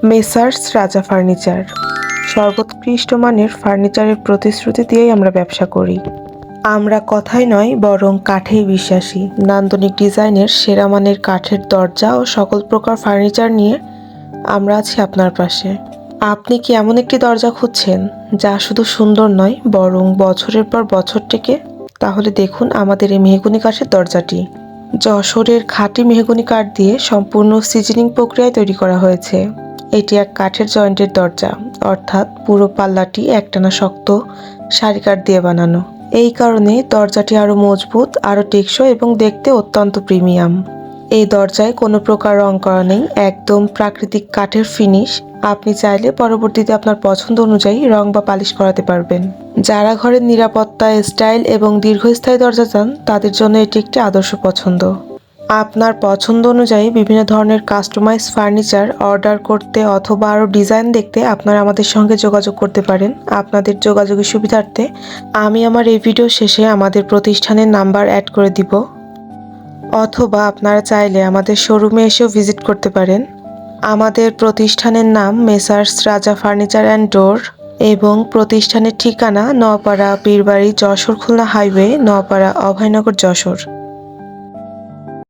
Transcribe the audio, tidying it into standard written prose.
Messrs রাজা furniture সর্বোৎকৃষ্ট মানের ফার্নিচারের প্রতিশ্রুতি দিয়েই আমরা ব্যবসা করি। আমরা কথায় নয় বরং কাঠেই বিশ্বাসী। নান্দনিক ডিজাইনের সেরা মানের কাঠের দরজা ও সকল প্রকার ফার্নিচার নিয়ে আমরা আছি আপনার পাশে। আপনি কি এমন একটি দরজা খুঁজছেন যা শুধু সুন্দর নয় বরং বছরের পর বছর টেকে? তাহলে দেখুন আমাদের এই মেহগনি কাঠের দরজাটি। যশোরের খাঁটি মেহগনি কাঠ দিয়ে সম্পূর্ণ সিজনিং প্রক্রিয়ায় তৈরি করা হয়েছে। এটি এক কাঠের জয়েন্টের দরজা, অর্থাৎ পুরো পাল্লাটি একটানা শক্ত সারি কাঠ দিয়ে বানানো। এই কারণে দরজাটি আরও মজবুত, আরও টেকসই এবং দেখতে অত্যন্ত প্রিমিয়াম। এই দরজায় কোনো প্রকার রং করা নেই, একদম প্রাকৃতিক কাঠের ফিনিশ। আপনি চাইলে পরবর্তীতে আপনার পছন্দ অনুযায়ী রং বা পালিশ করাতে পারবেন। যারা ঘরের নিরাপত্তা, স্টাইল এবং দীর্ঘস্থায়ী দরজা চান তাদের জন্য এটি একটি আদর্শ পছন্দ। আপনার পছন্দ অনুযায়ী বিভিন্ন ধরনের কাস্টমাইজ ফার্নিচার অর্ডার করতে অথবা আরও ডিজাইন দেখতে আপনারা আমাদের সঙ্গে যোগাযোগ করতে পারেন। আপনাদের যোগাযোগের সুবিধার্থে আমি আমার এই ভিডিও শেষে আমাদের প্রতিষ্ঠানের নাম্বার অ্যাড করে দিব, অথবা আপনারা চাইলে আমাদের শোরুমে এসেও ভিজিট করতে পারেন। আমাদের প্রতিষ্ঠানের নাম মেসার্স রাজা ফার্নিচার অ্যান্ড ডোর এবং প্রতিষ্ঠানের ঠিকানা নোয়াপাড়া, পীরবাড়ি, যশোর খুলনা হাইওয়ে, নোয়াপাড়া, অভয়নগর, যশোর।